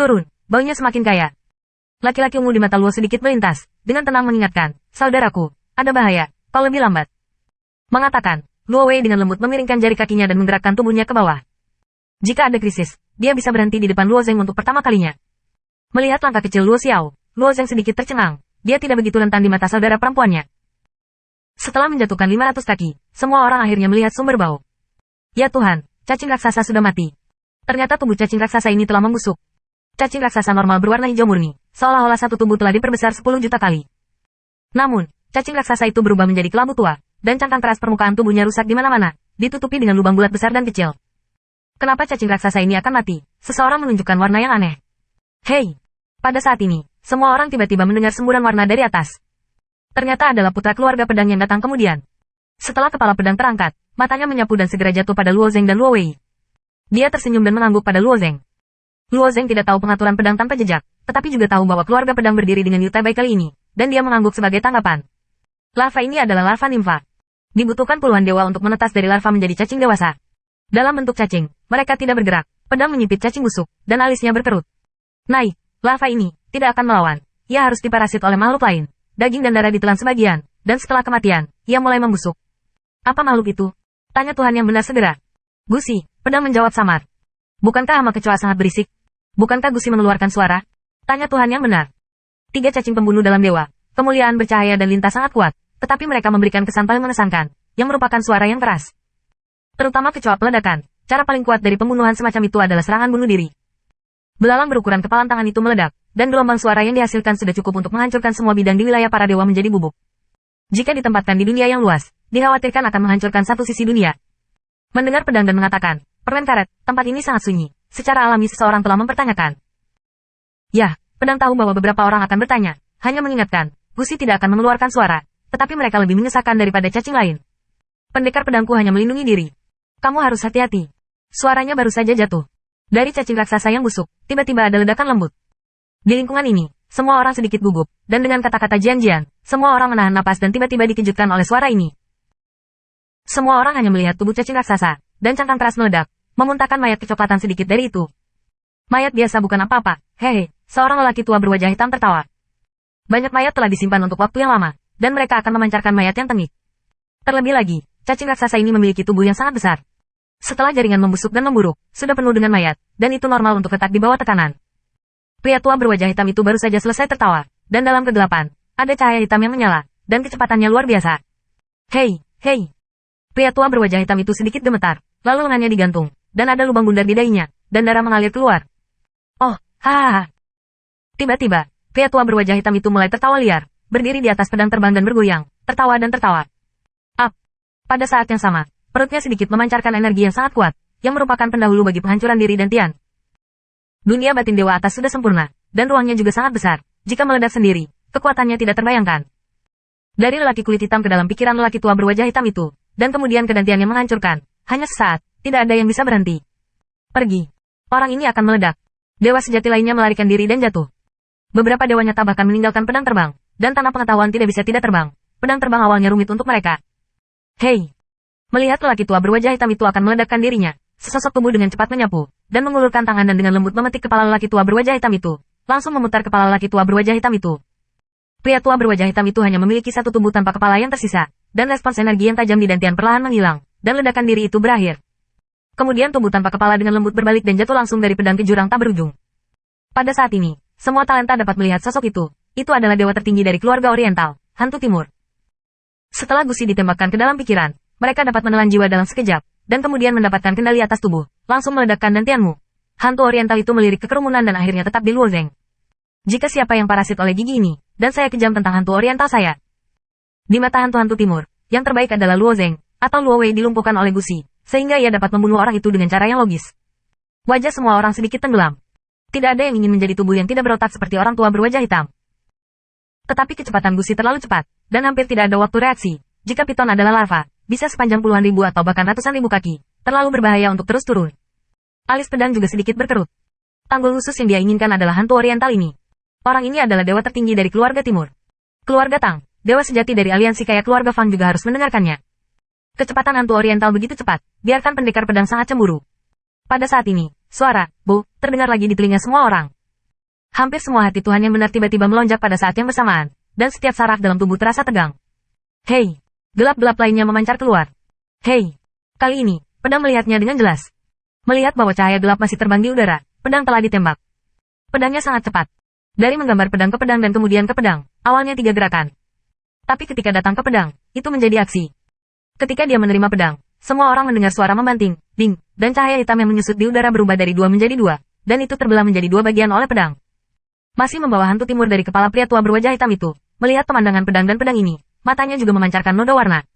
Turun, baunya semakin kaya. Laki-laki ungu di mata Luo sedikit melintas, dengan tenang mengingatkan, saudaraku, ada bahaya, kau lebih lambat. Mengatakan, Luo Wei dengan lembut memiringkan jari kakinya dan menggerakkan tubuhnya ke bawah. Jika ada krisis, dia bisa berhenti di depan Luo Zeng untuk pertama kalinya. Melihat langkah kecil Luo Xiao, Luo Zeng sedikit tercengang, dia tidak begitu rentan di mata saudara perempuannya. Setelah menjatuhkan 500 kaki, semua orang akhirnya melihat sumber bau. Ya Tuhan, cacing raksasa sudah mati. Ternyata tubuh cacing raksasa ini telah membusuk. Cacing raksasa normal berwarna hijau murni, seolah-olah satu tubuh telah diperbesar 10 juta kali. Namun, cacing raksasa itu berubah menjadi kelabu tua, dan cangkang keras permukaan tubuhnya rusak di mana-mana, ditutupi dengan lubang bulat besar dan kecil. Kenapa cacing raksasa ini akan mati? Seseorang menunjukkan warna yang aneh. Hei! Pada saat ini, semua orang tiba-tiba mendengar semburan warna dari atas. Ternyata adalah putra keluarga pedang yang datang kemudian. Setelah kepala pedang terangkat, matanya menyapu dan segera jatuh pada Luo Zeng dan Luo Wei. Dia tersenyum dan mengangguk pada Luo Zeng. Luo Zeng tidak tahu pengaturan pedang tanpa jejak, tetapi juga tahu bahwa keluarga pedang berdiri dengan Yu Tai Bai kali ini, dan dia mengangguk sebagai tanggapan. Larva ini adalah larva nimfa. Dibutuhkan puluhan dewa untuk menetas dari larva menjadi cacing dewasa. Dalam bentuk cacing, mereka tidak bergerak, pedang menyipit cacing busuk, dan alisnya berkerut. Naik, larva ini tidak akan melawan. Ia harus diparasit oleh makhluk lain. Daging dan darah ditelan sebagian, dan setelah kematian, ia mulai membusuk. Apa makhluk itu? Tanya Tuhan yang benar segera. Gusi, pedang menjawab samar. Bukankah hama kecoa sangat berisik? Bukankah Gusi mengeluarkan suara? Tanya Tuhan yang benar. 3 cacing pembunuh dalam dewa, kemuliaan bercahaya dan lintas sangat kuat, tetapi mereka memberikan kesan paling mengesankan, yang merupakan suara yang keras. Terutama kecoa peledakan, cara paling kuat dari pembunuhan semacam itu adalah serangan bunuh diri. Belalang berukuran kepalan tangan itu meledak, dan gelombang suara yang dihasilkan sudah cukup untuk menghancurkan semua bidang di wilayah para dewa menjadi bubuk. Jika ditempatkan di dunia yang luas, dikhawatirkan akan menghancurkan satu sisi dunia. Mendengar pedang dan mengatakan, permen karet, tempat ini sangat sunyi. Secara alami seseorang telah mempertanyakan. Ya, pedang tahu bahwa beberapa orang akan bertanya, hanya mengingatkan, Gusi tidak akan mengeluarkan suara, tetapi mereka lebih mengesahkan daripada cacing lain. Pendekar pedangku hanya melindungi diri. Kamu harus hati-hati. Suaranya baru saja jatuh. Dari cacing raksasa yang busuk, tiba-tiba ada ledakan lembut. Di lingkungan ini, semua orang sedikit gugup, dan dengan kata-kata Jian-Jian, semua orang menahan napas dan tiba-tiba dikejutkan oleh suara ini. Semua orang hanya melihat tubuh cacing raksasa, dan cangkang keras meledak, memuntahkan mayat kecoklatan sedikit dari itu. Mayat biasa bukan apa-apa, hehe, seorang lelaki tua berwajah hitam tertawa. Banyak mayat telah disimpan untuk waktu yang lama, dan mereka akan memancarkan mayat yang tengik. Terlebih lagi, cacing raksasa ini memiliki tubuh yang sangat besar. Setelah jaringan membusuk dan memburuk, sudah penuh dengan mayat, dan itu normal untuk letak di bawah tekanan. Pria tua berwajah hitam itu baru saja selesai tertawa, dan dalam kegelapan, ada cahaya hitam yang menyala, dan kecepatannya luar biasa. Hei, hei. Pria tua berwajah hitam itu sedikit gemetar, lalu lengannya digantung, dan ada lubang bundar di dahinya, dan darah mengalir keluar. Oh, hahaha. Tiba-tiba, pria tua berwajah hitam itu mulai tertawa liar, berdiri di atas pedang terbang dan bergoyang, tertawa dan tertawa. Up. Pada saat yang sama, perutnya sedikit memancarkan energi yang sangat kuat, yang merupakan pendahulu bagi penghancuran diri dan Tian. Dunia batin dewa atas sudah sempurna, dan ruangnya juga sangat besar. Jika meledak sendiri, kekuatannya tidak terbayangkan. Dari lelaki kulit hitam ke dalam pikiran lelaki tua berwajah hitam itu, dan kemudian ke Tian yang menghancurkan, hanya sesaat, tidak ada yang bisa berhenti. Pergi. Orang ini akan meledak. Dewa sejati lainnya melarikan diri dan jatuh. Beberapa dewa nyata bahkan meninggalkan pedang terbang, dan tanah pengetahuan tidak bisa tidak terbang. Pedang terbang awalnya rumit untuk mereka. Hei! Melihat lelaki tua berwajah hitam itu akan meledakkan dirinya, sesosok tubuh dengan cepat menyapu, dan mengulurkan tangan dan dengan lembut memetik kepala lelaki tua berwajah hitam itu, langsung memutar kepala lelaki tua berwajah hitam itu. Pria tua berwajah hitam itu hanya memiliki satu tubuh tanpa kepala yang tersisa, dan respons energi yang tajam di Tian perlahan menghilang, dan ledakan diri itu berakhir. Kemudian tubuh tanpa kepala dengan lembut berbalik dan jatuh langsung dari pedang ke jurang tak berujung. Pada saat ini, semua talenta dapat melihat sosok itu. Itu adalah dewa tertinggi dari keluarga Oriental, Hantu Timur. Setelah Gusi ditembakkan ke dalam pikiran, mereka dapat menelan jiwa dalam sekejap, dan kemudian mendapatkan kendali atas tubuh, langsung meledakkan Tianmu. Hantu Oriental itu melirik ke kerumunan dan akhirnya tetap di Luo Zeng. Jika siapa yang parasit oleh gigi ini, dan saya kejam tentang hantu Oriental saya. Di mata hantu-hantu timur, yang terbaik adalah Luo Zeng, atau Luo Wei dilumpuhkan oleh Gusi, sehingga ia dapat membunuh orang itu dengan cara yang logis. Wajah semua orang sedikit tenggelam. Tidak ada yang ingin menjadi tubuh yang tidak berotak seperti orang tua berwajah hitam. Tetapi kecepatan Gusi terlalu cepat, dan hampir tidak ada waktu reaksi. Jika piton adalah larva, bisa sepanjang puluhan ribu atau bahkan ratusan ribu kaki, terlalu berbahaya untuk terus turun. Alis pedang juga sedikit berkerut. Tanggul khusus yang dia inginkan adalah hantu Oriental ini. Orang ini adalah dewa tertinggi dari keluarga timur. Keluarga Tang, dewa sejati dari aliansi kaya keluarga Fang juga harus mendengarkannya. Kecepatan hantu Oriental begitu cepat, biarkan pendekar pedang sangat cemburu. Pada saat ini, suara, "Bu," terdengar lagi di telinga semua orang. Hampir semua hati Tuhan yang benar tiba-tiba melonjak pada saat yang bersamaan, dan setiap saraf dalam tubuh terasa tegang. Hei! Gelap-gelap lainnya memancar keluar. Hei! Kali ini, pedang melihatnya dengan jelas. Melihat bahwa cahaya gelap masih terbang di udara, pedang telah ditembak. Pedangnya sangat cepat. Dari menggambar pedang ke pedang dan kemudian ke pedang, awalnya 3 gerakan. Tapi ketika datang ke pedang, itu menjadi aksi. Ketika dia menerima pedang, semua orang mendengar suara membanting, ding, dan cahaya hitam yang menyusut di udara berubah dari 2 menjadi 2, dan itu terbelah menjadi 2 bagian oleh pedang. Masih membawa hantu timur dari kepala pria tua berwajah hitam itu, melihat pemandangan pedang dan pedang ini, matanya juga memancarkan noda warna.